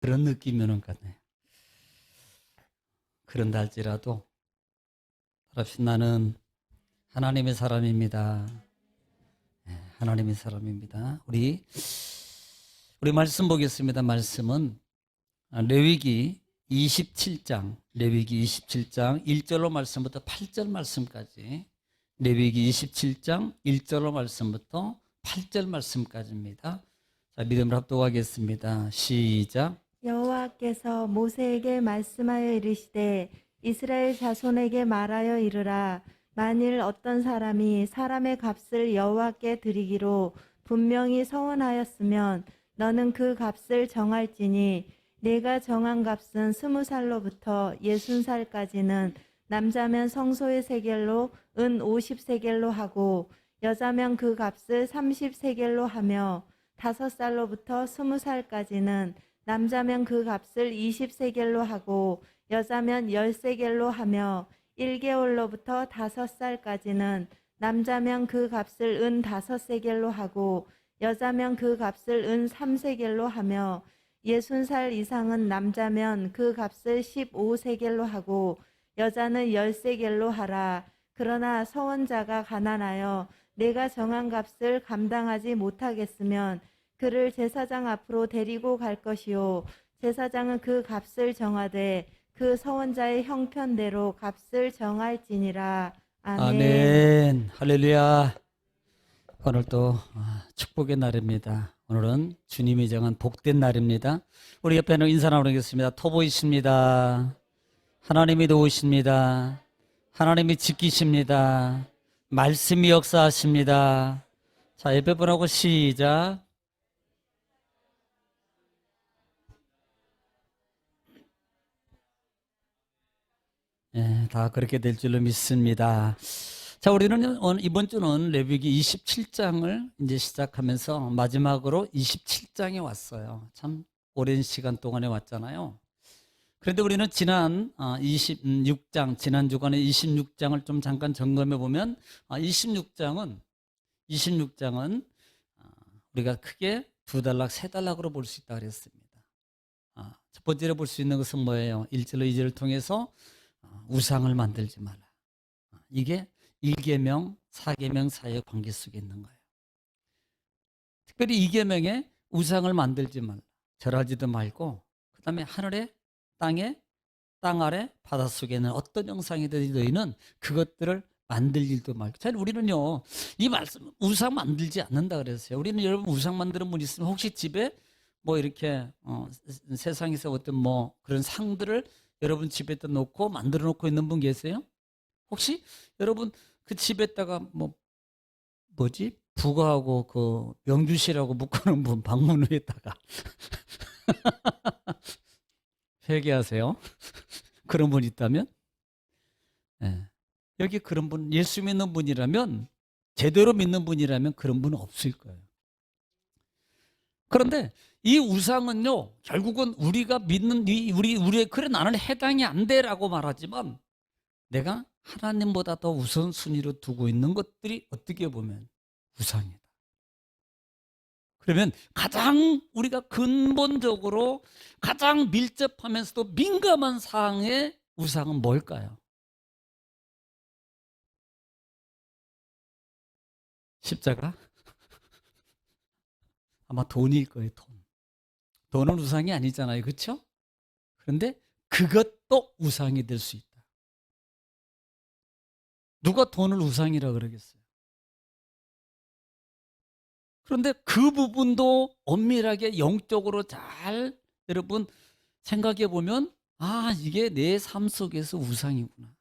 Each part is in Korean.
그런 느낌이 오는 것 같네요. 그런다 할지라도 바랍시다. 나는 하나님의 사람입니다. 하나님의 사람입니다. 우리 말씀 보겠습니다. 말씀은 레위기 27장, 레위기 27장 1절로 말씀부터 8절 말씀까지, 레위기 27장 1절로 말씀부터 8절 말씀까지입니다. 자, 믿음을 합독하겠습니다. 시작. 여호와께서 모세에게 말씀하여 이르시되 이스라엘 자손에게 말하여 이르라. 만일 어떤 사람이 사람의 값을 여호와께 드리기로 분명히 서원하였으면 너는 그 값을 정할지니 내가 정한 값은 20살로부터 60살까지는 남자면 성소의 세겔로 은 50세겔로 하고 여자면 그 값을 30세겔로 하며 5살로부터 20살까지는 남자면 그 값을 20세겔로 하고 여자면 10세겔로 하며 1개월로부터 5살까지는 남자면 그 값을 은 5세겔로 하고 여자면 그 값을 은 3세겔로 하며 60살 이상은 남자면 그 값을 15세겔로 하고 여자는 10세겔로 하라. 그러나 서원자가 가난하여 내가 정한 값을 감당하지 못하겠으면 그를 제사장 앞으로 데리고 갈 것이요 제사장은 그 값을 정하되 그 서원자의 형편대로 값을 정할지니라. 아멘. 아멘. 할렐루야. 오늘 또 축복의 날입니다. 오늘은 주님이 정한 복된 날입니다. 우리 옆에는 인사 나누겠습니다. 토보이십니다. 하나님이 도우십니다. 하나님이 지키십니다. 말씀이 역사하십니다. 자, 옆에 분하고 시작. 다 그렇게 될 줄로 믿습니다. 자, 우리는 이번 주는 레위기 27장을 이제 시작하면서 마지막으로 27장에 왔어요. 참 오랜 시간 동안에 왔잖아요. 그런데 우리는 지난 26장, 지난 주간에 26장을 좀 잠깐 점검해 보면 26장은 우리가 크게 두 단락, 세 단락으로 볼 수 있다 그랬습니다. 첫 번째로 볼 수 있는 것은 뭐예요? 1절로 2절을 통해서 우상을 만들지 말라. 이게 1계명, 4계명 사이의 관계 속에 있는 거예요. 특별히 2계명에 우상을 만들지 말라. 절하지도 말고, 그 다음에 하늘에, 땅에, 땅 아래, 바닷속에 있는 어떤 형상이든 너희는 그것들을 만들 일도 말고. 자, 우리는요, 이 말씀, 우상 만들지 않는다 그랬어요. 우리는 여러분 우상 만드는 분 있으면 혹시 집에 뭐 이렇게 세상에서 어떤 뭐 그런 상들을 여러분 집에다 놓고 만들어 놓고 있는 분 계세요? 혹시 여러분 그 집에다가 뭐지? 부가하고 그 명주실하고 묶어놓은 분 방문 위에다가 회개하세요. 그런 분 있다면? 네. 여기 그런 분, 예수 믿는 분이라면, 제대로 믿는 분이라면 그런 분은 없을 거예요. 그런데 이 우상은요, 결국은 우리가 믿는, 우리의, 그래, 나는 해당이 안 돼라고 말하지만, 내가 하나님보다 더 우선순위로 두고 있는 것들이 어떻게 보면 우상이다. 그러면 가장 우리가 근본적으로 가장 밀접하면서도 민감한 사항의 우상은 뭘까요? 십자가? 아마 돈일 거예요, 돈. 돈은 우상이 아니잖아요, 그렇죠? 그런데 그것도 우상이 될 수 있다. 누가 돈을 우상이라 그러겠어요? 그런데 그 부분도 엄밀하게 영적으로 잘 여러분 생각해 보면 이게 내 삶 속에서 우상이구나.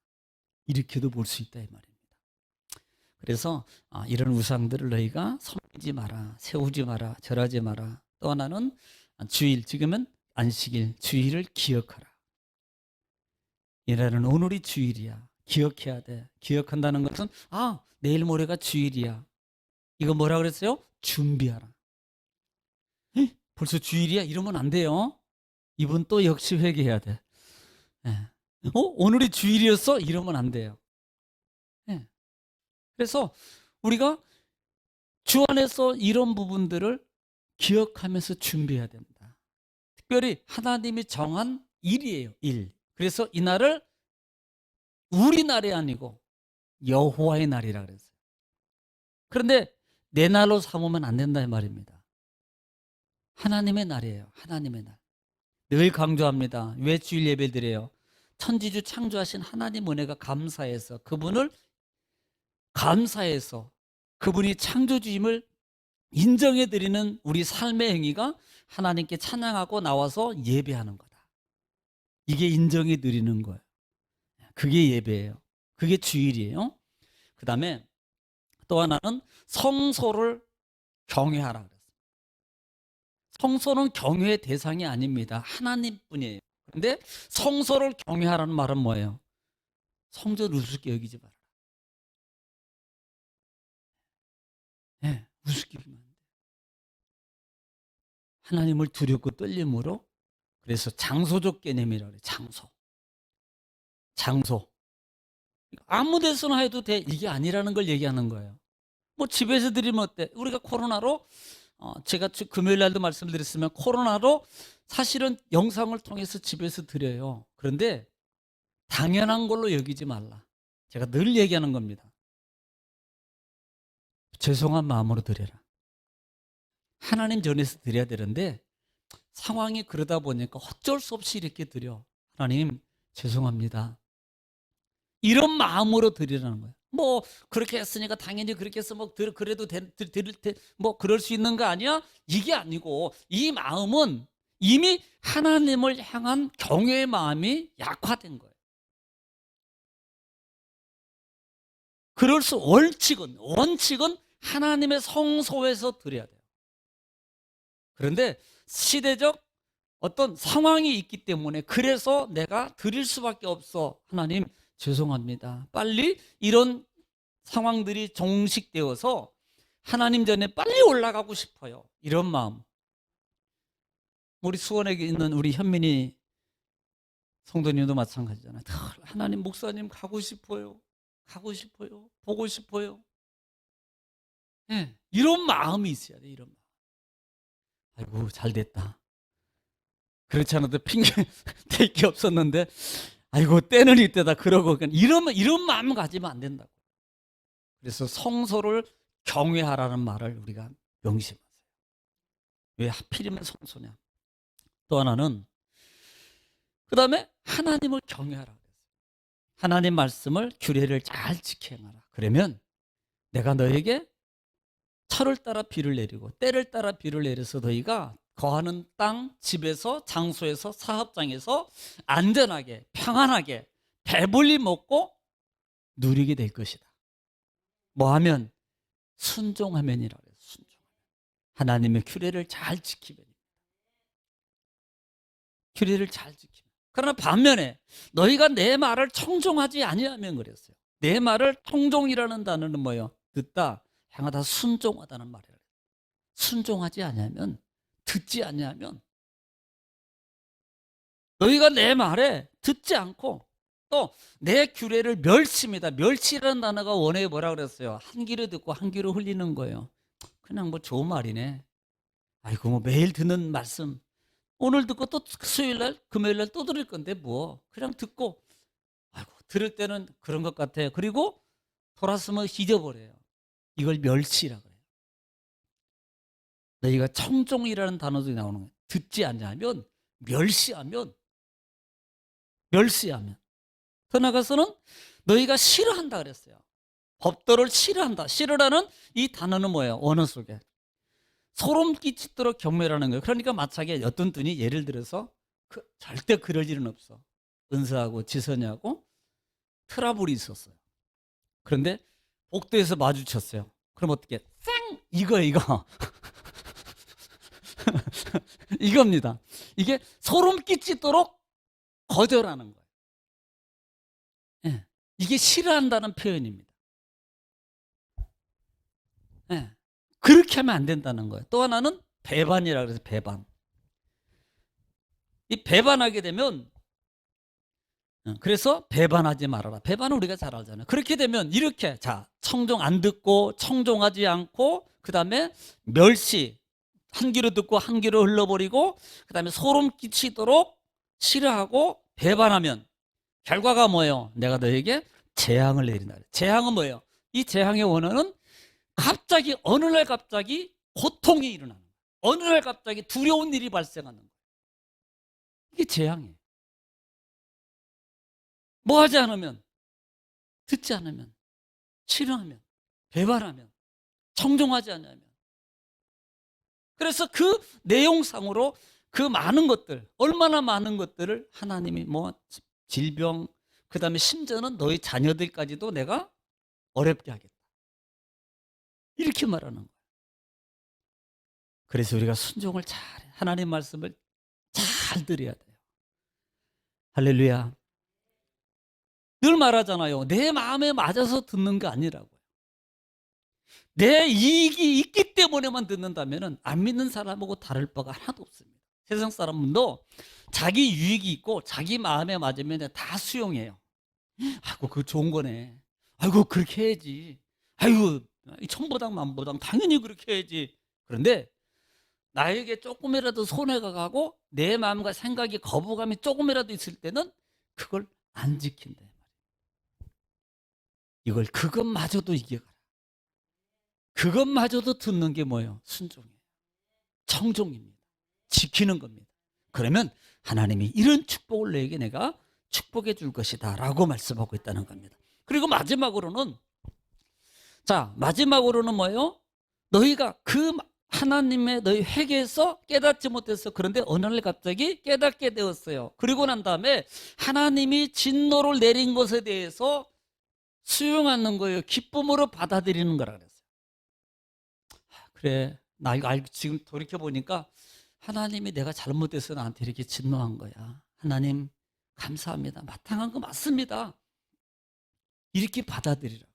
이렇게도 볼 수 있다 이 말입니다. 그래서 이런 우상들을 너희가 섬기지 마라, 세우지 마라, 절하지 마라. 또 하나는 주일, 지금은 안식일, 주일을 기억하라. 이날은 오늘이 주일이야. 기억해야 돼. 기억한다는 것은 내일 모레가 주일이야. 이거 뭐라 그랬어요? 준비하라. 벌써 주일이야? 이러면 안 돼요. 이분 또 역시 회개해야 돼. 오늘이 주일이었어? 이러면 안 돼요. 그래서 우리가 주 안에서 이런 부분들을 기억하면서 준비해야 된다. 특별히 하나님이 정한 일이에요. 일. 그래서 이 날을 우리 날이 아니고 여호와의 날이라 그랬어요. 그런데 내 날로 삼으면 안 된다 이 말입니다. 하나님의 날이에요. 하나님의 날. 늘 강조합니다. 왜 주일 예배 드려요? 천지주 창조하신 하나님 은혜가 감사해서 그분을 감사해서 그분이 창조주임을 인정해 드리는 우리 삶의 행위가 하나님께 찬양하고 나와서 예배하는 거다. 이게 인정해 드리는 거예요. 그게 예배예요. 그게 주일이에요. 그 다음에 또 하나는 성소를 경외하라 그랬어요. 성소는 경외의 대상이 아닙니다. 하나님뿐이에요. 그런데 성소를 경외하라는 말은 뭐예요? 성전을 우습게 여기지 말아라. 네, 우습게 여기면 안 돼. 하나님을 두렵고 떨림으로. 그래서 장소적 개념이라 그래요. 장소. 아무 데서나 해도 돼. 이게 아니라는 걸 얘기하는 거예요. 뭐 집에서 드리면 어때? 우리가 코로나로 제가 금요일 날도 말씀드렸으면 코로나로 사실은 영상을 통해서 집에서 드려요. 그런데 당연한 걸로 여기지 말라. 제가 늘 얘기하는 겁니다. 죄송한 마음으로 드려라. 하나님 전에서 드려야 되는데 상황이 그러다 보니까 어쩔 수 없이 이렇게 드려. 하나님 죄송합니다. 이런 마음으로 드리라는 거예요. 뭐 그렇게 했으니까 당연히 그렇게 해서 뭐 그래도 드릴 때 뭐 그럴 수 있는 거 아니야? 이게 아니고 이 마음은 이미 하나님을 향한 경외의 마음이 약화된 거예요. 그럴 수 원칙은 하나님의 성소에서 드려야 돼요. 그런데 시대적 어떤 상황이 있기 때문에 그래서 내가 드릴 수밖에 없어. 하나님 죄송합니다. 빨리 이런 상황들이 종식되어서 하나님 전에 빨리 올라가고 싶어요. 이런 마음. 우리 수원에 있는 우리 현민이 성도님도 마찬가지잖아요. 하나님 목사님 가고 싶어요. 보고 싶어요. 네, 이런 마음이 있어야 돼. 이런 마음. 아이고 잘 됐다. 그렇지 않아도 핑계 댈 게 없었는데 아이고 때는 이때다 그러고 이런 마음 가지면 안 된다고. 그래서 성소를 경외하라는 말을 우리가 명심하세요. 왜 하필이면 성소냐. 또 하나는 그 다음에 하나님을 경외하라 그랬어요. 하나님 말씀을 규례를 잘 지켜 행하라. 그러면 내가 너에게 철을 따라 비를 내리고 때를 따라 비를 내려서 너희가 거하는 땅, 집에서, 장소에서, 사업장에서 안전하게, 평안하게 배불리 먹고 누리게 될 것이다. 뭐 하면? 순종하면이라 그래요. 순종하면. 하나님의 규례를 잘 지키면. 규례를 잘 지키면. 그러나 반면에 너희가 내 말을 청종하지 아니하면 그랬어요. 내 말을 청종이라는 단어는 뭐예요? 듣다, 행하다, 순종하다는 말이에요. 순종하지 아니하면, 듣지 아니하면 너희가 내 말에 듣지 않고 또 내 규례를 멸치입니다. 멸치라는 단어가 원어에 뭐라 그랬어요? 한 귀로 듣고 한 귀로 흘리는 거예요. 그냥 뭐 좋은 말이네. 아이고 뭐 매일 듣는 말씀 오늘 듣고 또 수요일날 금요일날 또 들을 건데 뭐 그냥 듣고 아이고 들을 때는 그런 것 같아요. 그리고 돌아서면 잊어버려요. 이걸 멸치라 그래요. 너희가 청종이라는 단어도 나오는 거예요. 듣지 않냐면 멸시하면 더 나아가서는 너희가 싫어한다 그랬어요. 법도를 싫어한다. 싫어라는 이 단어는 뭐예요? 언어 속에 소름 끼치도록 경멸하는 거예요. 그러니까 마차게 어떤 분이 예를 들어서 절대 그럴 일은 없어. 은서하고 지선이하고 트러블이 있었어요. 그런데 복도에서 마주쳤어요. 그럼 어떻게? 쌩! 이거 이겁니다. 이게 소름 끼치도록 거절하는 거예요. 네. 이게 싫어한다는 표현입니다. 네. 그렇게 하면 안 된다는 거예요. 또 하나는 배반이라고 해서 배반. 이 배반하게 되면 그래서 배반하지 말아라. 배반은 우리가 잘 알잖아요. 그렇게 되면 이렇게 청종 안 듣고 청종하지 않고 그 다음에 멸시 한 귀로 듣고 한 귀로 흘러버리고 그 다음에 소름 끼치도록 싫어하고 배반하면 결과가 뭐예요? 내가 너에게 재앙을 내린다. 재앙은 뭐예요? 이 재앙의 원인은 갑자기 어느 날 갑자기 고통이 일어나는 거예요. 어느 날 갑자기 두려운 일이 발생하는 거예요. 이게 재앙이에요. 뭐 하지 않으면, 듣지 않으면, 싫어하면, 배반하면, 청종하지 않으면. 그래서 그 내용상으로 그 많은 것들, 얼마나 많은 것들을 하나님이 뭐 질병, 그 다음에 심지어는 너희 자녀들까지도 내가 어렵게 하겠다. 이렇게 말하는 거예요. 그래서 우리가 순종을 잘해. 하나님 말씀을 잘 들어야 돼요. 할렐루야. 늘 말하잖아요. 내 마음에 맞아서 듣는 거 아니라고요. 내 이익이 있기 때문에만 듣는다면 안 믿는 사람하고 다를 바가 하나도 없습니다. 세상 사람도 자기 유익이 있고 자기 마음에 맞으면 다 수용해요. 아이고 그거 좋은 거네. 아이고 그렇게 해야지. 아이고 천보당 만보당 당연히 그렇게 해야지. 그런데 나에게 조금이라도 손해가 가고 내 마음과 생각이 거부감이 조금이라도 있을 때는 그걸 안 지킨다. 이걸 그것마저도 이겨가라. 그것마저도 듣는 게 뭐예요? 순종이에요. 청종입니다. 지키는 겁니다. 그러면 하나님이 이런 축복을 너에게 내가 축복해 줄 것이다 라고 말씀하고 있다는 겁니다. 그리고 마지막으로는 뭐예요? 너희가 그 하나님의 너희 회개에서 깨닫지 못해서 그런데 어느 날 갑자기 깨닫게 되었어요. 그리고 난 다음에 하나님이 진노를 내린 것에 대해서 수용하는 거예요. 기쁨으로 받아들이는 거라 그랬어요. 그래, 나 이거 알고 지금 돌이켜보니까 하나님이 내가 잘못해서 나한테 이렇게 진노한 거야. 하나님 감사합니다. 마땅한 거 맞습니다. 이렇게 받아들이라.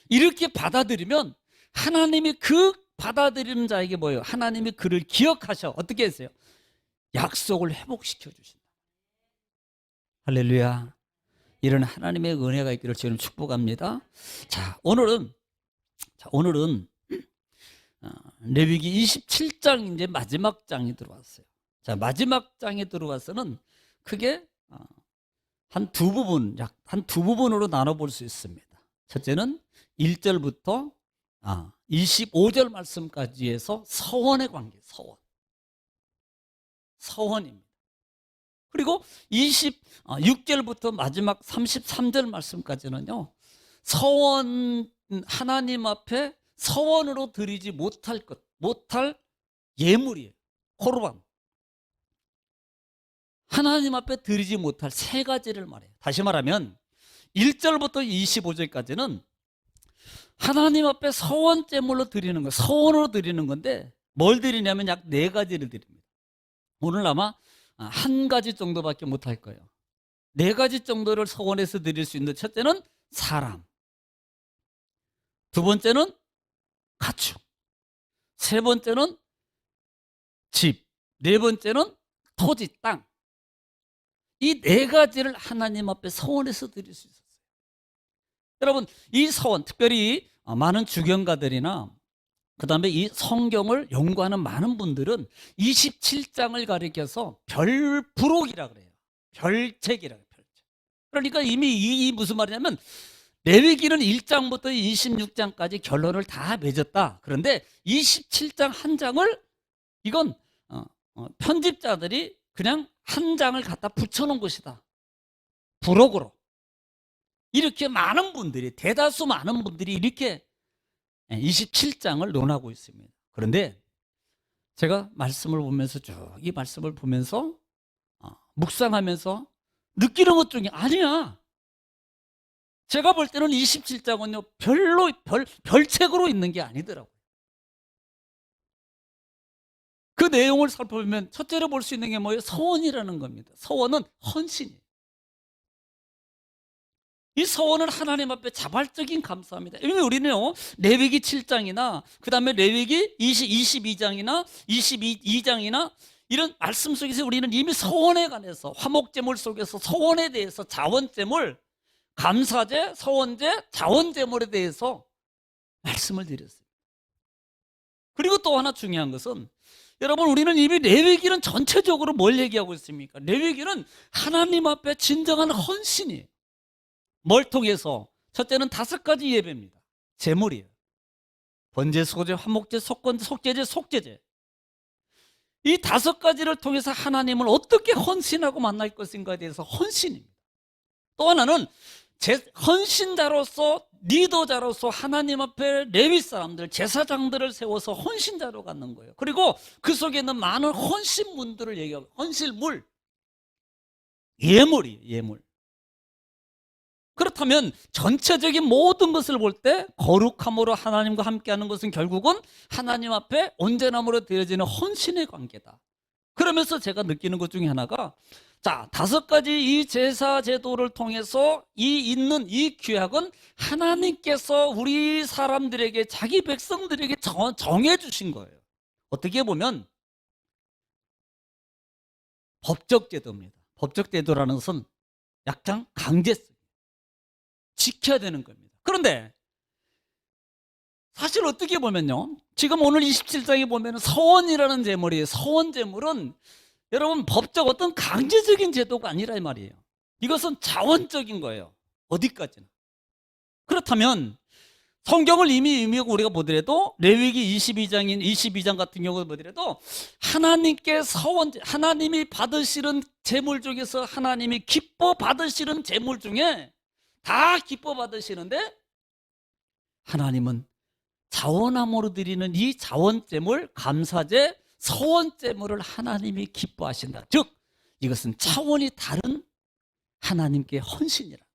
이렇게 받아들이면 하나님이 그 받아들이는 자에게 뭐예요? 하나님이 그를 기억하셔. 어떻게 했어요? 약속을 회복시켜 주신다. 할렐루야. 이런 하나님의 은혜가 있기를 지금 축복합니다. 자, 오늘은 레위기 27장 이제 마지막 장이 들어왔어요. 자, 마지막 장에 들어와서는 크게 한 두 부분으로 나눠볼 수 있습니다. 첫째는 1절부터 25절 말씀까지 해서 서원의 관계, 서원입니다. 그리고 26절부터 마지막 33절 말씀까지는요, 하나님 앞에 서원으로 드리지 못할 예물이에요. 코르반. 하나님 앞에 드리지 못할 세 가지를 말해요. 다시 말하면 1절부터 25절까지는 하나님 앞에 서원제물로 드리는 거, 서원으로 드리는 건데 뭘 드리냐면 약 네 가지를 드립니다. 오늘 아마 한 가지 정도밖에 못할 거예요. 네 가지 정도를 서원해서 드릴 수 있는 첫째는 사람, 두 번째는 가축, 세 번째는 집, 네 번째는 토지, 땅. 이 네 가지를 하나님 앞에 서원해서 드릴 수 있었어요. 여러분, 이 서원, 특별히 많은 주경가들이나 그 다음에 이 성경을 연구하는 많은 분들은 27장을 가리켜서 별부록이라 그래요. 별책이라 그래요. 별책. 그러니까 이미 이 무슨 말이냐면 레위기는 1장부터 26장까지 결론을 다 맺었다. 그런데 27장 한 장을 이건 편집자들이 그냥 한 장을 갖다 붙여놓은 것이다. 부록으로. 이렇게 많은 분들이, 대다수 많은 분들이 이렇게 27장을 논하고 있습니다. 그런데 제가 말씀을 보면서 쭉 이 말씀을 보면서 묵상하면서 느끼는 것 중에 아니야. 제가 볼 때는 27장은요 별책으로 있는 게 아니더라고요. 그 내용을 살펴보면 첫째로 볼 수 있는 게 뭐예요? 서원이라는 겁니다. 서원은 헌신이에요. 이 서원은 하나님 앞에 자발적인 감사합니다. 왜냐하면 우리는요 레위기 7장이나 그 다음에 레위기 22장이나 22장이나 이런 말씀 속에서 우리는 이미 서원에 관해서 화목제물 속에서 서원에 대해서 자원제물, 감사제, 서원제, 자원제물에 대해서 말씀을 드렸어요. 그리고 또 하나 중요한 것은 여러분, 우리는 이미 레위기는 전체적으로 뭘 얘기하고 있습니까? 레위기는 하나님 앞에 진정한 헌신이에요. 뭘 통해서? 첫째는 5가지 예배입니다. 제물이에요. 번제, 소제, 화목제, 속건제, 속죄제, 속죄제. 이 5가지를 통해서 하나님을 어떻게 헌신하고 만날 것인가에 대해서 헌신입니다. 또 하나는 헌신자로서, 리더자로서 하나님 앞에 레위 사람들, 제사장들을 세워서 헌신자로 갖는 거예요. 그리고 그 속에 있는 많은 헌신문들을 얘기하고, 헌신물, 예물이에요. 예물. 그렇다면 전체적인 모든 것을 볼 때 거룩함으로 하나님과 함께하는 것은 결국은 하나님 앞에 온전함으로 드려지는 헌신의 관계다. 그러면서 제가 느끼는 것 중에 하나가, 자, 5가지 이 제사 제도를 통해서 있는 이 규약은 하나님께서 우리 사람들에게, 자기 백성들에게 정해 주신 거예요. 어떻게 보면 법적 제도입니다. 법적 제도라는 것은 약간 강제성, 지켜야 되는 겁니다. 그런데 사실 어떻게 보면요, 지금 오늘 27장에 보면 서원이라는 제물이에요. 서원 제물은 여러분 법적 어떤 강제적인 제도가 아니라 이 말이에요. 이것은 자원적인 거예요. 어디까지나. 그렇다면 성경을 이미 우리가 보더라도 레위기 22장 같은 경우 보더라도 하나님께 서원제, 하나님이 받으시는 제물 중에서 하나님이 기뻐 받으시는 제물 중에 다 기뻐 받으시는데, 하나님은 자원함으로 드리는 이 자원제물, 감사제, 서원제물을 하나님이 기뻐하신다. 즉 이것은 차원이 다른 하나님께 헌신이라.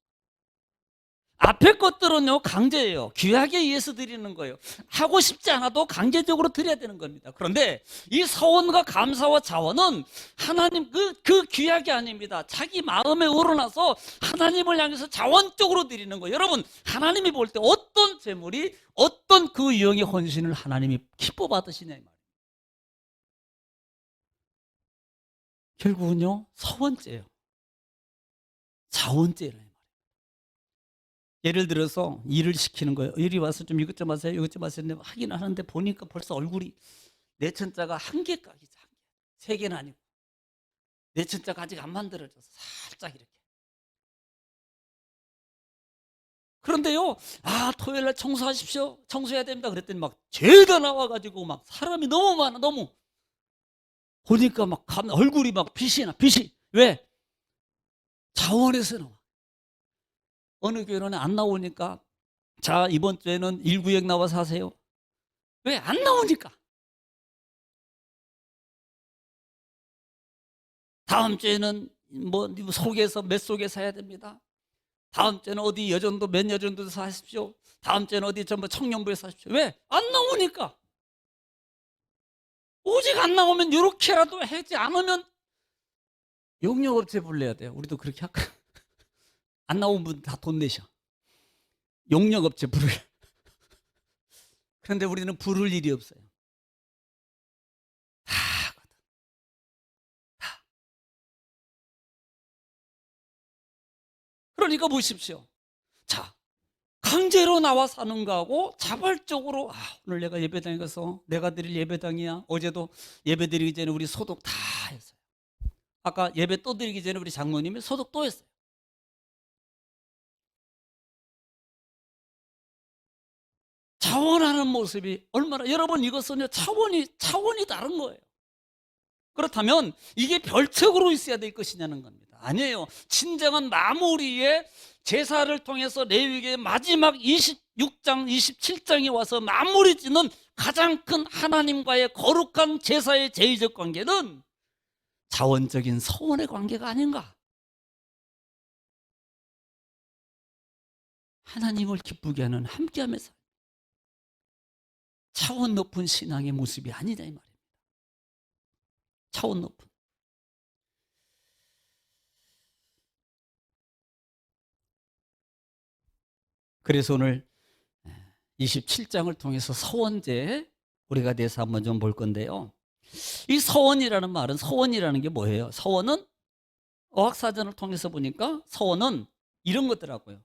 앞에 것들은요 강제예요. 규약에 의해서 드리는 거예요. 하고 싶지 않아도 강제적으로 드려야 되는 겁니다. 그런데 이 서원과 감사와 자원은 하나님 그 규약이 아닙니다. 자기 마음에 우러나서 하나님을 향해서 자원적으로 드리는 거예요. 여러분, 하나님이 볼 때 어떤 제물이, 어떤 그 유형의 헌신을 하나님이 기뻐 받으시냐 이 말이에요. 결국은요 서원제예요. 자원제예요. 예를 들어서 일을 시키는 거예요. 이리 와서 좀 이것 좀 하세요, 이것 좀 하세요. 하긴 하는데 보니까 벌써 얼굴이 내천자가 1개까지, 3개는 아니고 내천자가 아직 안 만들어져서 살짝 이렇게. 그런데요, 토요일날 청소하십시오, 청소해야 됩니다 그랬더니 막 죄다 나와가지고 막 사람이 너무 많아. 너무 보니까 막 얼굴이 막 빛이 나. 왜? 자원에서 나와. 어느 교회는 안 나오니까, 자, 이번 주에는 1구역 나와서 하세요. 왜? 안 나오니까. 다음 주에는 뭐 속에서 몇 속에서 해야 됩니다. 다음 주에는 어디 여전도 몇 여전도에서 하십시오. 다음 주에는 어디 전부 청년부에서 하십시오. 왜? 안 나오니까. 오직 안 나오면 이렇게라도 하지 않으면 용역업체 불러야 돼요. 우리도 그렇게 할까? 안 나온 분 다 돈 내셔. 용역업체 부르려. 그런데 우리는 부를 일이 없어요. 다 하거든. 다. 그러니까 보십시오. 자, 강제로 나와 사는 거하고 자발적으로, 오늘 내가 예배당에 가서 내가 드릴 예배당이야. 어제도 예배 드리기 전에 우리 소독 다 했어요. 아까 예배 또 드리기 전에 우리 장로님이 소독 또 했어요. 자원하는 모습이 얼마나, 여러분 이것은 차원이 다른 거예요. 그렇다면 이게 별책으로 있어야 될 것이냐는 겁니다. 아니에요. 진정한 마무리에 제사를 통해서 레위기의 마지막 26장, 27장에 와서 마무리 짓는 가장 큰 하나님과의 거룩한 제사의 제의적 관계는 자원적인 서원의 관계가 아닌가. 하나님을 기쁘게 하는 함께하면서 차원 높은 신앙의 모습이 아니다 이 말입니다. 차원 높은. 그래서 오늘 27장을 통해서 서원제 우리가 대해서 한번 좀 볼 건데요. 이 서원이라는 말은, 서원이라는 게 뭐예요? 서원은 어학사전을 통해서 보니까 서원은 이런 것더라고요.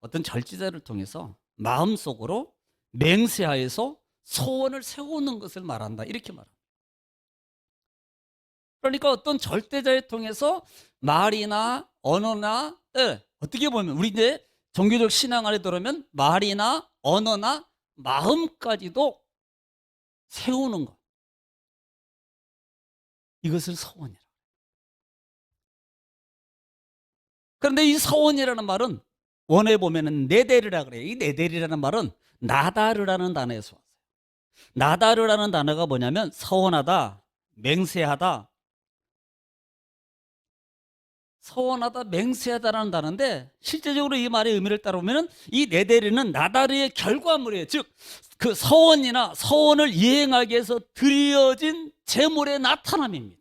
어떤 절지자를 통해서 마음속으로 맹세하여서 소원을 세우는 것을 말한다, 이렇게 말합니다. 그러니까 어떤 절대자에 통해서 말이나 언어나 어떻게 보면 우리 이제 종교적 신앙 안에 들어오면 말이나 언어나 마음까지도 세우는 것. 이것을 서원이라. 그런데 이 서원이라는 말은 원어에 보면은 네데르라 그래요. 이 네데르라는 말은 나다르라는 단어에서 왔어요. 나다르라는 단어가 뭐냐면 서원하다, 맹세하다, 서원하다, 맹세하다라는 단어인데 실제적으로 이 말의 의미를 따르면 이 네데르는 나다르의 결과물이에요. 즉 그 서원이나 서원을 이행하기 위해서 드려진 제물의 나타남입니다.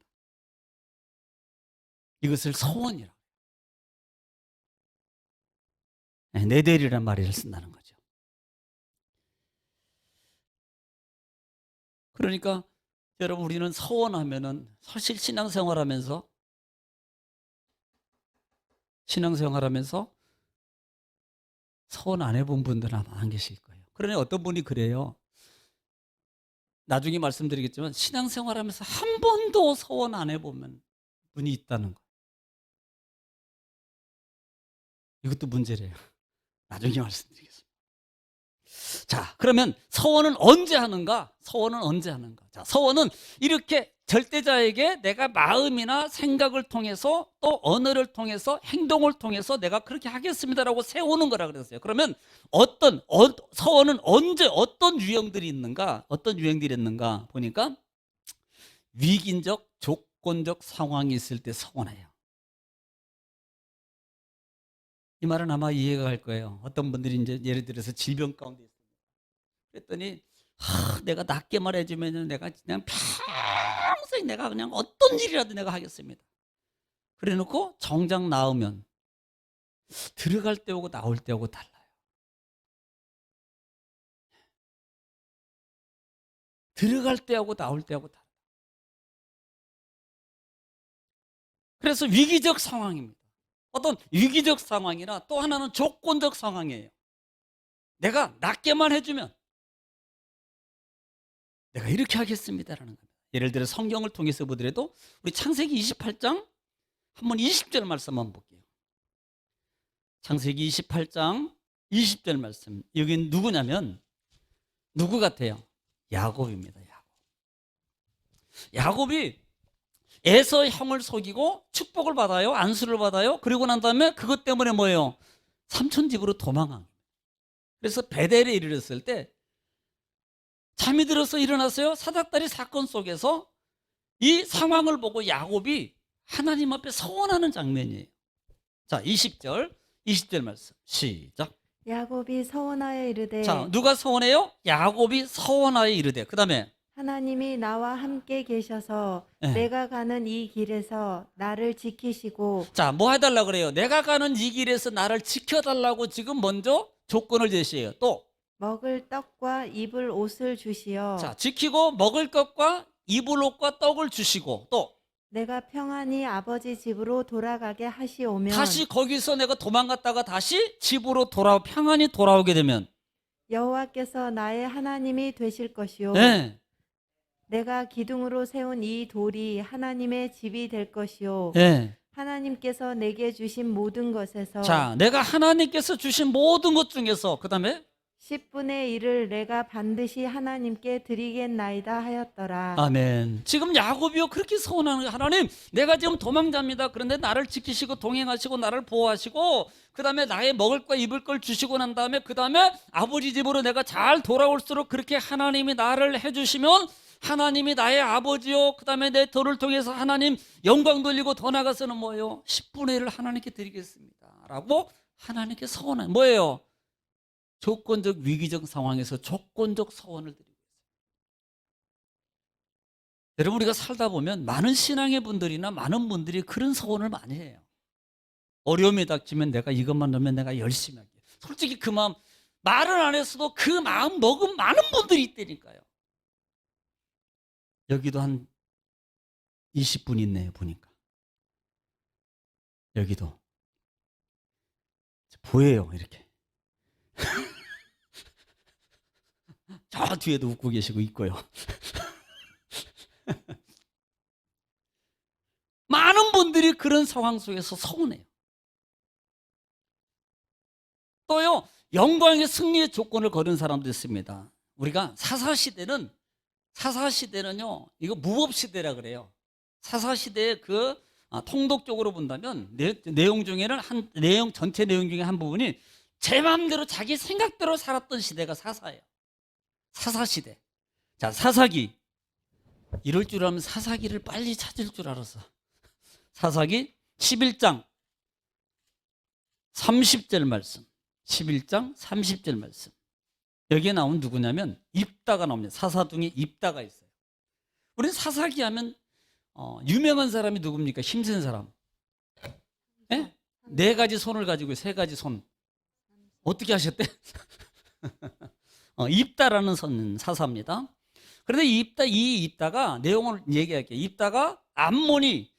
이것을 서원이라. 네데르란 말을 쓴다는 거죠. 그러니까 여러분 우리는 서원하면은 사실 신앙생활하면서 서원 안 해본 분들 아마 안 계실 거예요. 그러니 어떤 분이 그래요. 나중에 말씀드리겠지만 신앙생활하면서 한 번도 서원 안 해보면 분이 있다는 거. 이것도 문제래요. 나중에 말씀드리겠습니다. 자, 그러면 서원은 언제 하는가? 서원은 언제 하는가? 자, 서원은 이렇게 절대자에게 내가 마음이나 생각을 통해서 또 언어를 통해서 행동을 통해서 내가 그렇게 하겠습니다라고 세우는 거라 그랬어요. 그러면 서원은 언제 어떤 유형들이 있는가? 어떤 유형들이 있는가? 보니까 위기적, 조건적 상황이 있을 때 서원해요. 이 말은 아마 이해가 갈 거예요. 어떤 분들이 이제 예를 들어서 질병 가운데 있습니다. 그랬더니 내가 낫게만 해주면 내가 그냥 평생 내가 그냥 어떤 일이라도 내가 하겠습니다. 그래놓고 정작 나으면 들어갈 때하고 나올 때하고 달라요. 들어갈 때하고 나올 때하고 달라요. 그래서 위기적 상황입니다. 어떤 위기적 상황이나 또 하나는 조건적 상황이에요. 내가 낫게만 해주면 내가 이렇게 하겠습니다라는 겁니다. 예를 들어 성경을 통해서 보더라도 우리 창세기 28장 한번 20절 말씀 한번 볼게요. 창세기 28장 20절 말씀. 여긴 누구냐면 누구 같아요? 야곱입니다. 야곱이 에서 형을 속이고 축복을 받아요. 안수를 받아요. 그리고 난 다음에 그것 때문에 뭐예요? 삼촌 집으로 도망한. 그래서 베델에 이르렀을 때 잠이 들어서 일어났어요. 사닥다리 사건 속에서 이 상황을 보고 야곱이 하나님 앞에 서원하는 장면이에요. 자, 20절 말씀 시작. 야곱이 서원하여 이르되 자, 누가 서원해요? 야곱이 서원하여 이르되. 그 다음에 하나님이 나와 함께 계셔서 내가 가는 이 길에서 나를 지키시고 자, 뭐 해달라고 그래요? 내가 가는 이 길에서 나를 지켜달라고 지금 먼저 조건을 제시해요. 또 먹을 떡과 입을 옷을 주시어 자, 지키고 먹을 것과 입을 옷과 떡을 주시고 또 내가 평안히 아버지 집으로 돌아가게 하시오면 다시 거기서 내가 도망갔다가 다시 집으로 평안히 돌아오게 되면 여호와께서 나의 하나님이 되실 것이요 네. 내가 기둥으로 세운 이 돌이 하나님의 집이 될 것이요 네. 하나님께서 내게 주신 모든 것에서 자, 내가 하나님께서 주신 모든 것 중에서 그 다음에 10분의 1을 내가 반드시 하나님께 드리겠나이다 하였더라. 아멘. 지금 야곱이요 그렇게 서원하는 거예요. 하나님, 내가 지금 도망자입니다. 그런데 나를 지키시고 동행하시고 나를 보호하시고 그 다음에 나의 먹을 거 입을 걸 주시고 난 다음에 그 다음에 아버지 집으로 내가 잘 돌아올수록 그렇게 하나님이 나를 해주시면 하나님이 나의 아버지요 그 다음에 내 돌을 통해서 하나님 영광 돌리고 더 나가서는 뭐예요? 10분의 1을 하나님께 드리겠습니다 라고 하나님께 서원한 뭐예요? 조건적 위기적 상황에서 조건적 서원을 드리고 있어요. 여러분 우리가 살다 보면 많은 신앙의 분들이나 많은 분들이 그런 서원을 많이 해요. 어려움이 닥치면 내가 이것만 넣으면 내가 열심히 할게. 솔직히 그 마음 말을 안 했어도 그 마음 먹은 많은 분들이 있다니까요. 여기도 한 20분 있네요 보니까. 여기도 보여요 이렇게. 저 뒤에도 웃고 계시고 있고요. 많은 분들이 그런 상황 속에서 서운해요. 또요, 영광의 승리의 조건을 거는 사람도 있습니다. 우리가 사사시대는요, 이거 무법시대라 그래요. 사사시대의 통독적으로 본다면 내용 중에는 전체 내용 중에 한 부분이 제 마음대로 자기 생각대로 살았던 시대가 사사예요. 사사시대. 자, 사사기. 이럴 줄 알면 사사기를 빨리 찾을 줄 알았어. 사사기 11장 30절 말씀. 11장 30절 말씀. 여기에 나온 누구냐면 입다가 나옵니다. 사사둥에 입다가 있어요. 우리는 사사기 하면 유명한 사람이 누굽니까? 힘센 사람. 네? 4가지 손을 가지고 3가지 손. 어떻게 하셨대? 입다라는 사사입니다. 그런데 이 입다가 내용을 얘기할게요. 입다가 암몬이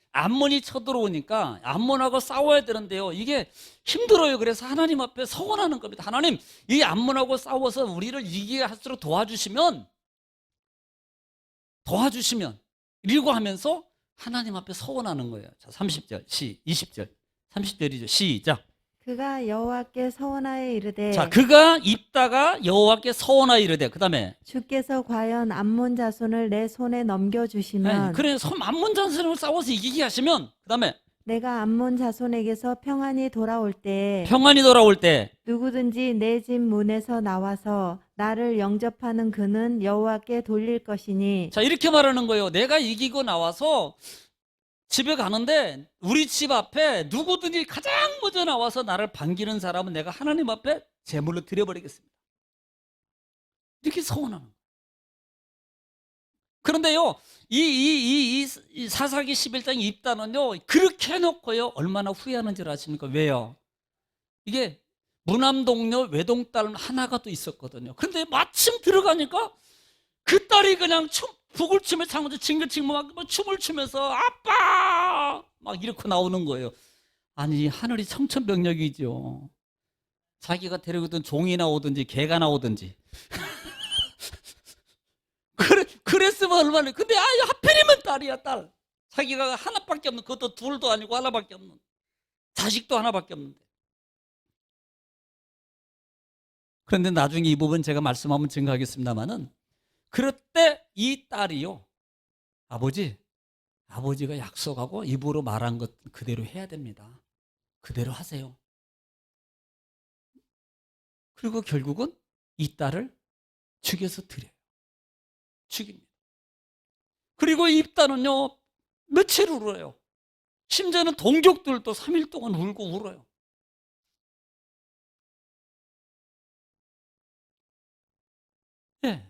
쳐들어오니까 암몬하고 싸워야 되는데요. 이게 힘들어요. 그래서 하나님 앞에 서원하는 겁니다. 하나님, 이 암몬하고 싸워서 우리를 이기게 할수록 도와주시면 이러고 하면서 하나님 앞에 서원하는 거예요. 자, 30절, 20절, 30절이죠. 시작. 그가 여호와께 서원하여 이르되 자, 그가 입다가 여호와께 서원하여 이르되, 그 다음에 주께서 과연 암몬 자손을 내 손에 넘겨주시면 그래, 암몬 자손을 싸워서 이기게 하시면, 그 다음에 내가 암몬 자손에게서 평안히 돌아올 때 누구든지 내 집 문에서 나와서 나를 영접하는 그는 여호와께 돌릴 것이니. 자, 이렇게 말하는 거예요. 내가 이기고 나와서 집에 가는데 우리 집 앞에 누구든지 가장 먼저 나와서 나를 반기는 사람은 내가 하나님 앞에 제물로 드려버리겠습니다. 이렇게 서원하는 거예요. 그런데요, 이 사사기 11장 입다는요, 그렇게 해놓고요, 얼마나 후회하는지 아십니까? 왜요? 이게 무남동녀 외동딸 하나가 또 있었거든요. 그런데 마침 들어가니까 그 딸이 그냥 북을 추며 창문에 징글징글 막 춤을 추면서 아빠 막 이렇게 나오는 거예요. 아니, 하늘이 청천벽력이죠. 자기가 데리고 있던 종이 나오든지 개가 나오든지 그랬으면 얼마나. 근데 하필이면 딸이야, 딸. 자기가 하나밖에 없는, 그것도 둘도 아니고 하나밖에 없는, 자식도 하나밖에 없는데. 그런데 나중에 이 부분 제가 말씀하면 증거하겠습니다만은, 그럴 때 이 딸이요, 아버지가 약속하고 입으로 말한 것 그대로 해야 됩니다. 그대로 하세요. 그리고 결국은 이 딸을 죽여서 드려요. 죽입니다. 그리고 이 딸은요, 며칠 울어요. 심지어는 동족들도 3일 동안 울고 울어요. 예.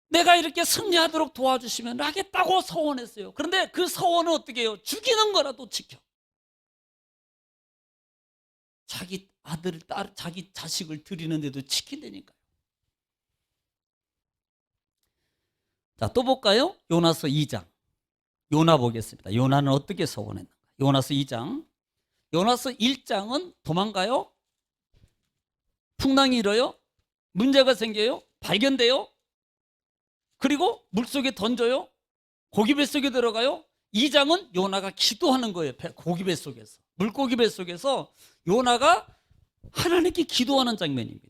내가 이렇게 승리하도록 도와주시면 하겠다고 서원했어요. 그런데 그 서원은 어떻게 해요? 죽이는 거라도 지켜. 자기 아들, 딸, 자기 자식을 드리는데도 지킨다니까요. 자, 또 볼까요? 요나서 2장. 요나 보겠습니다. 요나는 어떻게 서원했는가? 요나서 2장. 요나서 1장은 도망가요? 풍랑이 일어요? 문제가 생겨요? 발견돼요? 그리고 물속에 던져요? 고기 뱃속에 들어가요? 2장은 요나가 기도하는 거예요. 고기 뱃속에서. 물고기 뱃속에서 요나가 하나님께 기도하는 장면입니다.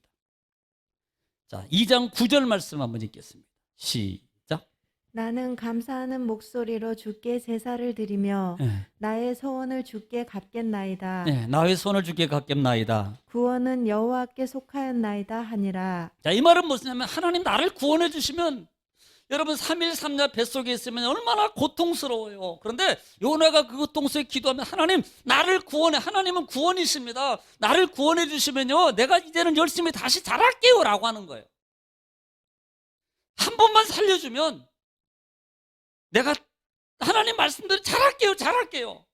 자, 2장 9절 말씀 한번 읽겠습니다. 시작. 나는 감사하는 목소리로 주께 제사를 드리며 나의 소원을 주께 갚겠나이다. 나의 손을 주께 갚겠나이다. 구원은 여호와께 속하였나이다 하니라. 자, 이 말은 무엇이냐면, 하나님 나를 구원해 주시면, 여러분 3일 3야 뱃속에 있으면 얼마나 고통스러워요. 그런데 요나가 그 고통 속에 기도하면, 하나님 나를 구원해. 하나님은 구원이십니다. 나를 구원해 주시면요, 내가 이제는 열심히 다시 잘할게요 라고 하는 거예요. 한 번만 살려주면 내가 하나님 말씀대로 잘할게요.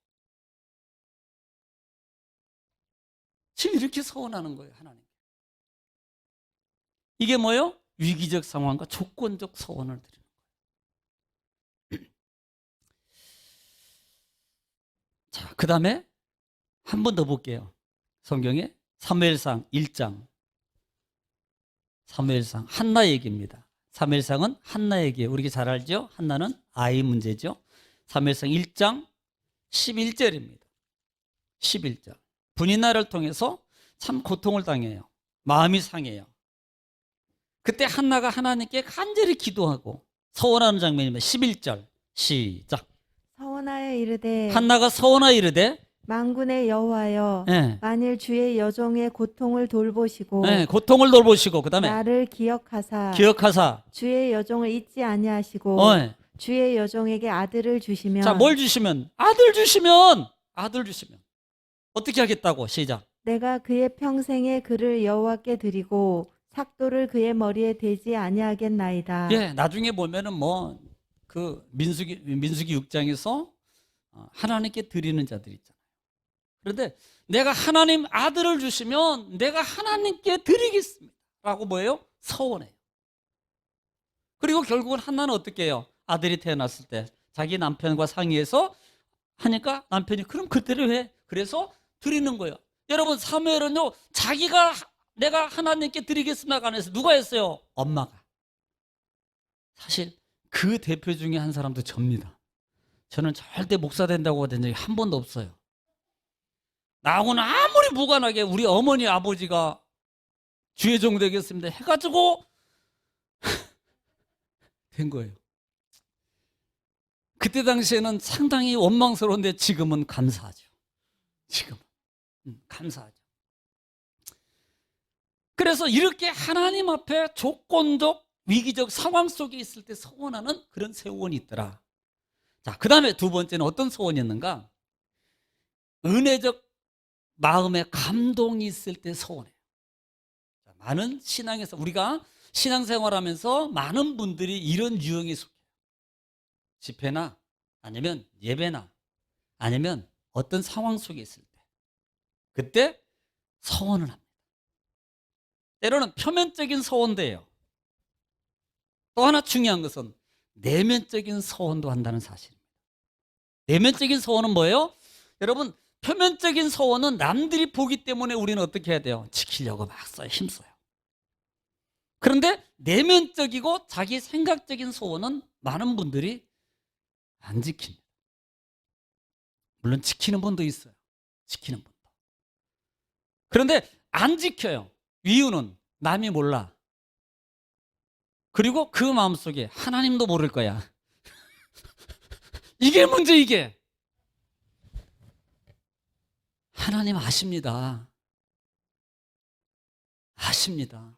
지금 이렇게 서원하는 거예요, 하나님. 이게 뭐예요? 위기적 상황과 조건적 서원을 드리는 거예요. 자, 그 다음에 한 번 더 볼게요. 성경에 사무엘상 1장. 사무엘상 한나 얘기입니다. 사무엘상은 한나 얘기예요. 우리가 잘 알죠? 한나는 아이 문제죠. 사무엘상 1장 11절입니다. 11절. 분이나를 통해서 참 고통을 당해요. 마음이 상해요. 그때 한나가 하나님께 간절히 기도하고 서원하는 장면입니다. 11절 시작. 서원하여 이르되 한나가 서원하여 이르되 만군의 여호와여 네. 만일 주의 여종의 고통을 돌보시고 네, 고통을 돌보시고 그 다음에 나를 기억하사 주의 여종을 잊지 아니하시고 네. 주의 여종에게 아들을 주시면 자, 뭘 주시면? 아들 주시면 어떻게 하겠다고? 시작. 내가 그의 평생에 그를 여호와께 드리고 삭도를 그의 머리에 대지 아니하겠나이다. 예, 나중에 보면은 뭐 그 민수기 6장에서 하나님께 드리는 자들 있잖아요. 그런데 내가 하나님 아들을 주시면 내가 하나님께 드리겠습니다. 라고 뭐예요? 서원해요. 그리고 결국은 한나는 어떻게 해요? 아들이 태어났을 때 자기 남편과 상의해서 하니까 남편이 그럼 그대로 해. 그래서 드리는 거예요. 여러분 사무엘은요 자기가 내가 하나님께 드리겠습니다 안 해서 누가 했어요? 엄마가. 사실 그 대표 중에 한 사람도 접니다. 저는 절대 목사 된다고 된 적이 한 번도 없어요. 나하고는 아무리 무관하게 우리 어머니 아버지가 주의 종 되겠습니다 해가지고 된 거예요. 그때 당시에는 상당히 원망스러운데 지금은 감사하죠. 지금은 감사하죠. 그래서 이렇게 하나님 앞에 조건적 위기적 상황 속에 있을 때 서원하는 그런 서원이 있더라. 자, 그 다음에 두 번째는 어떤 서원이었는가? 은혜적 마음의 감동이 있을 때 서원해요. 많은 신앙에서 우리가 신앙생활하면서 많은 분들이 이런 유형에 속해요. 집회나 아니면 예배나 아니면 어떤 상황 속에 있을 때 그때 서원을 합니다. 때로는 표면적인 서원도 해요. 또 하나 중요한 것은 내면적인 서원도 한다는 사실입니다. 내면적인 서원은 뭐예요? 여러분 표면적인 서원은 남들이 보기 때문에 우리는 어떻게 해야 돼요? 지키려고 막 써요. 힘써요. 그런데 내면적이고 자기 생각적인 소원은 많은 분들이 안 지킵니다. 물론 지키는 분도 있어요. 지키는 분도. 그런데 안 지켜요. 이유는 남이 몰라. 그리고 그 마음속에 하나님도 모를 거야. 이게 문제 이게. 하나님 아십니다. 아십니다.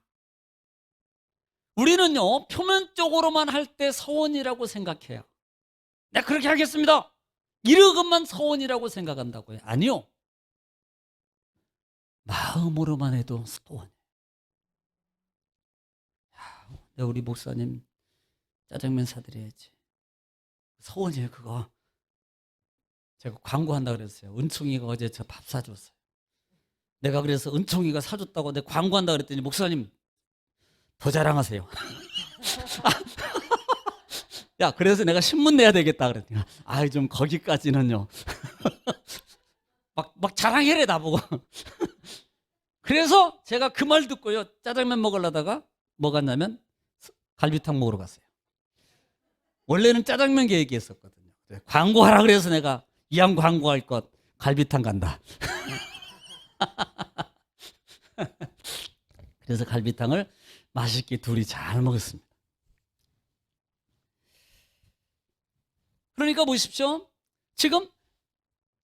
우리는요 표면적으로만 할 때 서원이라고 생각해요. 내가 그렇게 하겠습니다. 이러것만 서원이라고 생각한다고요. 아니요. 마음으로만 해도 서원. 우리 목사님 짜장면 사드려야지. 서원이에요 그거. 제가 광고한다 그랬어요. 은총이가 어제 저 밥 사줬어요. 내가 그래서 은총이가 사줬다고 내가 광고한다 그랬더니 목사님 더 자랑하세요. 야, 그래서 내가 신문 내야 되겠다 그랬더니 아이 좀 거기까지는요. 막 자랑해래 나보고. 그래서 제가 그 말 듣고요 짜장면 먹으려다가 뭐 갔냐면 갈비탕 먹으러 갔어요. 원래는 짜장면 계획이었었거든요. 광고하라 그래서 내가 이왕 광고할 것 갈비탕 간다. 그래서 갈비탕을 맛있게 둘이 잘 먹었습니다. 그러니까 보십시오. 지금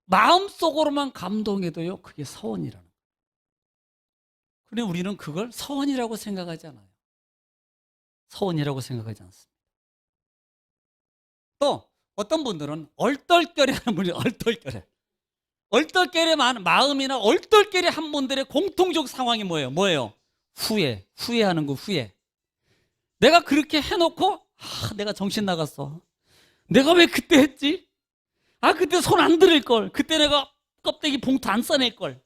마음속으로만 감동해도요 그게 서원이라는 거예요. 그런데 우리는 그걸 서원이라고 생각하지 않아요. 서원이라고 생각하지 않습니다. 또 어떤 분들은 얼떨결에 하는 분이 얼떨결에 마음이나 얼떨결에 한 분들의 공통적 상황이 뭐예요? 후회하는 거 후회. 내가 그렇게 해놓고 내가 정신 나갔어. 내가 왜 그때 했지? 그때 손 안 들을 걸. 그때 내가 껍데기 봉투 안 싸낼 걸.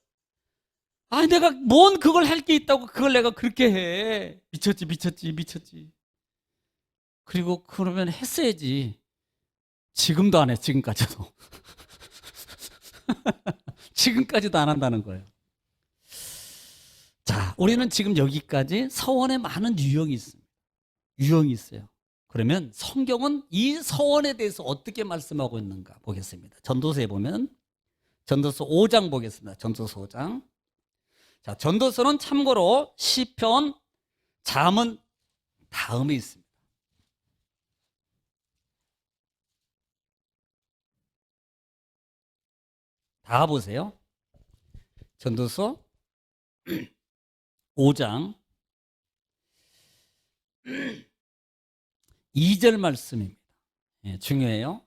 내가 뭔 그걸 할 게 있다고 그걸 내가 그렇게 해. 미쳤지. 그리고 그러면 했어야지. 지금도 안 해. 지금까지도. 지금까지도 안 한다는 거예요. 자, 우리는 지금 여기까지 서원에 많은 유형이 있습니다. 유형이 있어요. 그러면 성경은 이 서원에 대해서 어떻게 말씀하고 있는가 보겠습니다. 전도서에 보면 전도서 5장 보겠습니다. 전도서 5장. 자, 전도서는 참고로 시편, 잠언 다음에 있습니다. 다 보세요. 전도서 5장 2절 말씀입니다. 예, 중요해요.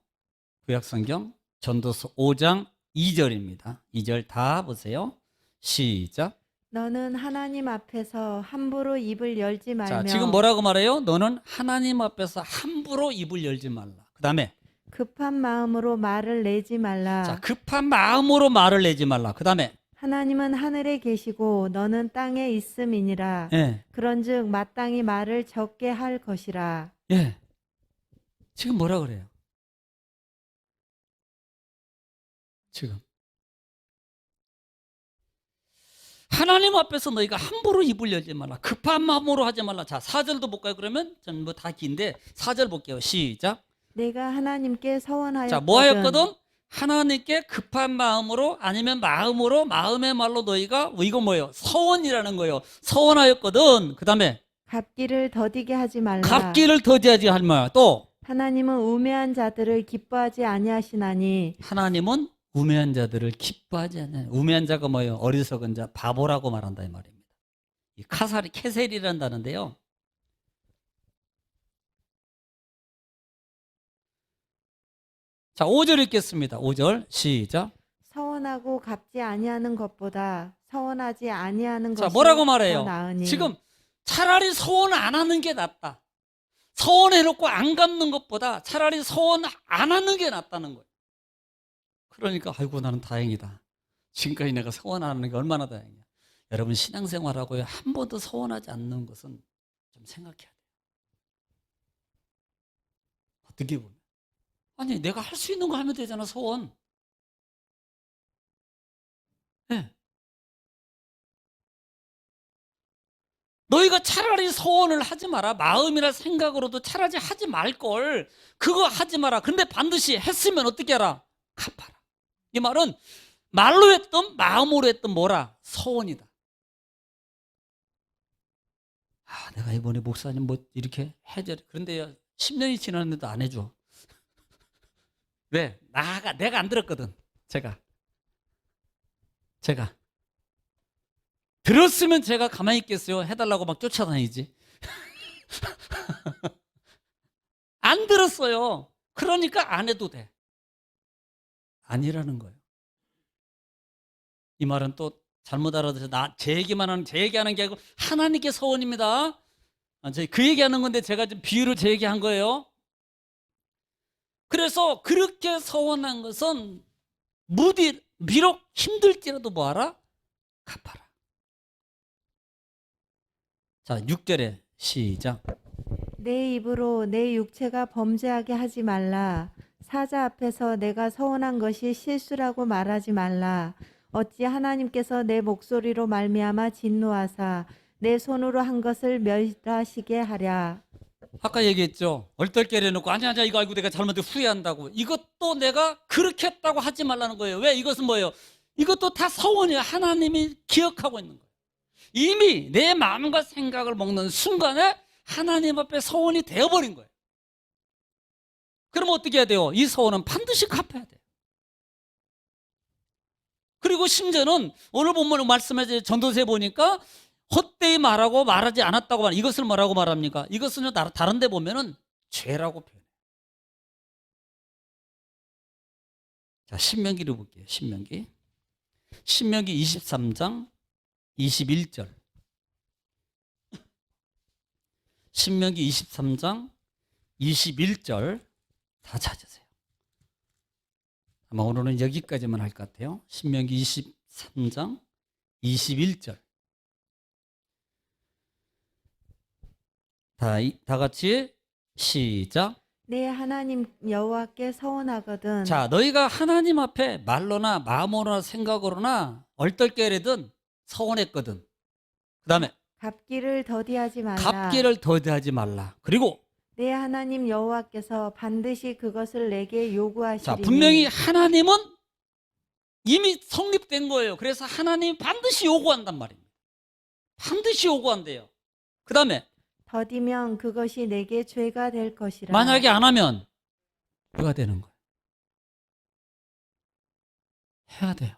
구약성경 전도서 5장 2절입니다. 2절 다 보세요. 시작. 너는 하나님 앞에서 함부로 입을 열지 말며 자, 지금 뭐라고 말해요? 너는 하나님 앞에서 함부로 입을 열지 말라. 그 다음에 급한 마음으로 말을 내지 말라. 자, 급한 마음으로 말을 내지 말라. 그 다음에 하나님은 하늘에 계시고 너는 땅에 있음이니라. 예, 그런즉 마땅히 말을 적게 할 것이라. 예. 지금 뭐라 그래요? 지금 하나님 앞에서 너희가 함부로 입을 열지 말라. 급한 마음으로 하지 말라. 자, 4절도 볼까요? 그러면 전부 다 긴데 4절 볼게요. 시작. 내가 하나님께 서원하였거든. 자, 뭐 하였거든? 하나님께 급한 마음으로 아니면 마음으로 마음의 말로 너희가 이거 뭐예요? 서원이라는 거예요. 서원하였거든. 그 다음에 갚기를 더디게 하지 말라. 갚기를 더디하지 할 말. 또 하나님은 우매한 자들을 기뻐하지 아니하시나니. 하나님은 우매한 자들을 기뻐하지 않아요. 우매한 자가 뭐예요? 어리석은 자, 바보라고 말한다 이 말입니다. 이 케셀이란다는데요. 자, 5절 읽겠습니다. 5절 시작. 서원하고 갚지 아니하는 것보다 서원하지 아니하는 자, 것이 뭐라고 더 말해요? 나으니. 지금 차라리 서원 안 하는 게 낫다. 서원해놓고 안 갚는 것보다 차라리 서원 안 하는 게 낫다는 거예요. 그러니까 아이고 나는 다행이다. 지금까지 내가 서원 안 하는 게 얼마나 다행이야. 여러분 신앙생활하고요 한 번도 서원하지 않는 것은 좀 생각해야 돼요. 어떻게 보면 아니 내가 할 수 있는 거 하면 되잖아. 서원. 네. 너희가 차라리 서원을 하지 마라. 마음이나 생각으로도 차라리 하지 말걸. 그거 하지 마라. 근데 반드시 했으면 어떻게 하라? 갚아라. 이 말은 말로 했든 마음으로 했든 뭐라? 서원이다. 아, 내가 이번에 목사님 뭐 이렇게 해줘야 그런데 10년이 지났는데도 안 해줘. 왜? 내가 안 들었거든. 제가 들었으면 제가 가만히 있겠어요? 해달라고 막 쫓아다니지. 안 들었어요. 그러니까 안 해도 돼. 아니라는 거예요. 이 말은 또 잘못 알아들어서 제 얘기하는 게 아니고 하나님께 서원입니다. 그 얘기하는 건데 제가 좀 비유로 제 얘기한 거예요. 그래서 그렇게 서원한 것은 비록 힘들지라도 뭐하라? 갚아라. 자, 6절에 시작. 내 입으로 내 육체가 범죄하게 하지 말라. 사자 앞에서 내가 서원한 것이 실수라고 말하지 말라. 어찌 하나님께서 내 목소리로 말미암아 진노하사 내 손으로 한 것을 멸하시게 하랴. 아까 얘기했죠. 얼떨결에 해놓고 아니야 이거 알고 내가 잘못해 후회한다고. 이것도 내가 그렇게 했다고 하지 말라는 거예요. 왜? 이것은 뭐예요? 이것도 다 서원이에요. 하나님이 기억하고 있는 거예요. 이미 내 마음과 생각을 먹는 순간에 하나님 앞에 서원이 되어버린 거예요. 그럼 어떻게 해야 돼요? 이 서원은 반드시 갚아야 돼요. 그리고 심지어는 오늘 본문에 말씀해 전도서에 보니까 헛되이 말하고 말하지 않았다고 말. 이것을 뭐라고 말합니까? 이것은 다른 데 보면은 죄라고 표현해요. 자, 신명기를 볼게요. 신명기 23장 21절. 신명기 23장 21절 다 찾으세요. 아마 오늘은 여기까지만 할 것 같아요. 신명기 23장 21절. 다 같이 시작. 내 하나님 여호와께 서원하거든. 자, 너희가 하나님 앞에 말로나 마음으로나 생각으로나 얼떨결에든 서원했거든. 그 다음에 갚기를 더디하지 말라. 갚기를 더디하지 말라. 그리고 내 하나님 여호와께서 반드시 그것을 내게 자, 요구하시리니 분명히 하나님은 이미 성립된 거예요. 그래서 하나님이 반드시 요구한단 말입니다. 반드시 요구한대요. 그 다음에 더디면 그것이 내게 죄가 될 것이라. 만약에 안 하면 뭐가 되는 거예요? 해야 돼요.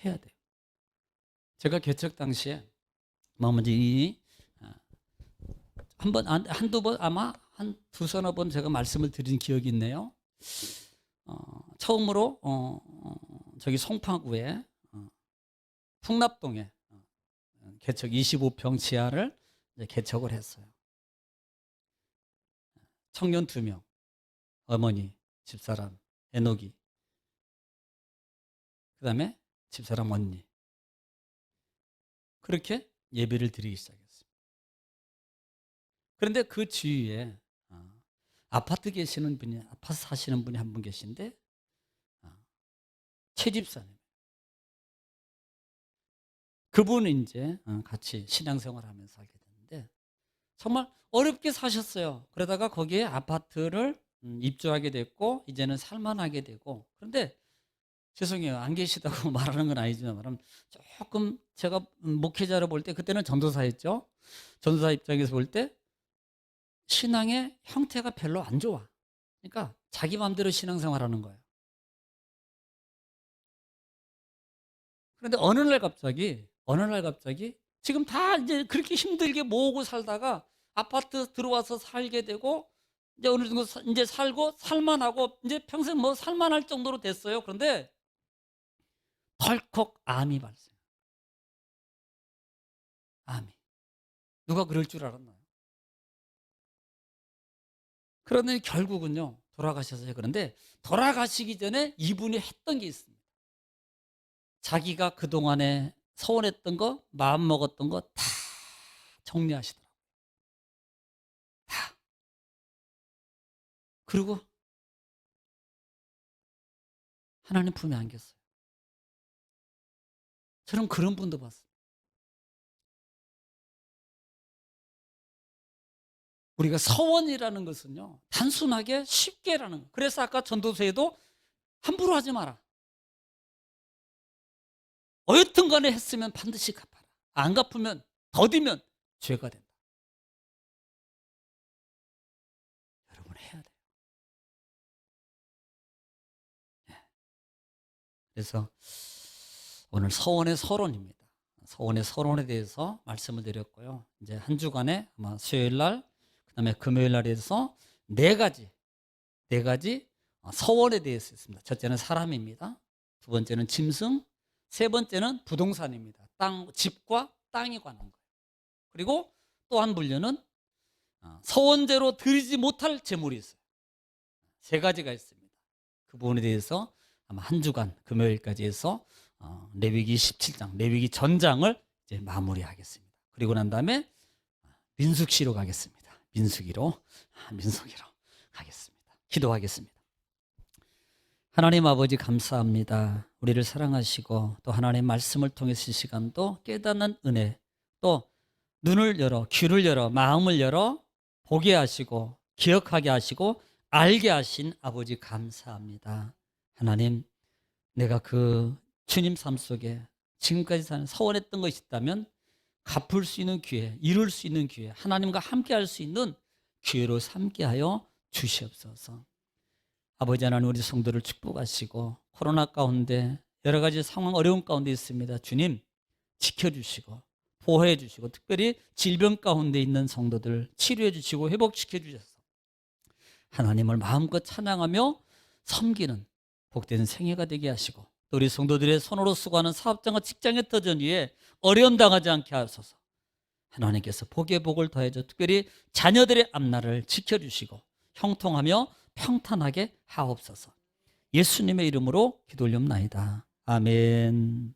해야 돼요. 제가 개척 당시에 먼저 한두 번, 아마 한 두서너 번 제가 말씀을 드린 기억이 있네요. 처음으로 저기 송파구에 풍납동에 개척 25평 지하를 이제 개척을 했어요. 청년 2명, 어머니, 집사람, 애녹이, 그 다음에 집사람 언니. 그렇게 예배를 드리기 시작했어요. 그런데 그 주위에 아파트 사시는 분이 한 분 계신데, 최 집사님. 그분은 이제 같이 신앙생활 하면서 살게 됐는데, 정말 어렵게 사셨어요. 그러다가 거기에 아파트를 입주하게 됐고, 이제는 살만하게 되고, 그런데 죄송해요. 안 계시다고 말하는 건 아니지만, 조금 제가 목회자로 볼 때, 그때는 전도사였죠. 전도사 입장에서 볼 때, 신앙의 형태가 별로 안 좋아. 그러니까 자기 마음대로 신앙생활 하는 거예요. 그런데 어느 날 갑자기 지금 다 이제 그렇게 힘들게 모으고 살다가 아파트 들어와서 살게 되고, 이제 어느 정도 이제 살고 살만하고 이제 평생 뭐 살만할 정도로 됐어요. 그런데 덜컥 암이 발생. 암이. 누가 그럴 줄 알았나요? 그런데 결국은요, 돌아가셨어요. 그런데 돌아가시기 전에 이분이 했던 게 있습니다. 자기가 그동안에 서운했던 거, 마음먹었던 거 다 정리하시더라고요. 다. 그리고 하나님 품에 안겼어요. 저는 그런 분도 봤어요. 우리가 서원이라는 것은요, 단순하게 쉽게라는 거예요. 그래서 아까 전도서에도 함부로 하지 마라. 어여튼 간에 했으면 반드시 갚아라. 안 갚으면, 더디면 죄가 된다. 여러분, 해야 돼요. 그래서 오늘 서원의 서론입니다. 서원의 서론에 대해서 말씀을 드렸고요. 이제 한 주간에 아마 수요일 날, 그다음에 금요일 날에 대해서 네 가지 서원에 대해서 있습니다. 첫째는 사람입니다. 두 번째는 짐승, 세 번째는 부동산입니다. 집과 땅에 관한 거예요. 그리고 또 한 분류는 서원제로 드리지 못할 재물이 있어요. 세 가지가 있습니다. 그 부분에 대해서 아마 한 주간 금요일까지 해서 레위기 17장, 레위기 전장을 이제 마무리하겠습니다. 그리고 난 다음에 민수기로 가겠습니다. 민수기로 가겠습니다. 기도하겠습니다. 하나님 아버지 감사합니다. 우리를 사랑하시고 또 하나님의 말씀을 통해서 이 시간도 깨닫는 은혜, 또 눈을 열어, 귀를 열어, 마음을 열어 보게 하시고 기억하게 하시고 알게 하신 아버지 감사합니다. 하나님, 내가 그 주님 삶 속에 지금까지 사는 서원했던 것이 있다면 갚을 수 있는 기회, 이룰 수 있는 기회, 하나님과 함께 할 수 있는 기회로 삼게 하여 주시옵소서. 아버지 하나님, 우리 성도를 축복하시고 코로나 가운데 여러 가지 상황 어려운 가운데 있습니다. 주님 지켜주시고 보호해 주시고 특별히 질병 가운데 있는 성도들 치료해 주시고 회복시켜 주셔서 하나님을 마음껏 찬양하며 섬기는 복된 생애가 되게 하시고 또 우리 성도들의 손으로 수고하는 사업장과 직장의 터전 위에 어려움 당하지 않게 하소서. 하나님께서 복의 복을 더해줘 특별히 자녀들의 앞날을 지켜주시고 형통하며 평탄하게 하옵소서. 예수님의 이름으로 기도 올리옵나이다. 아멘.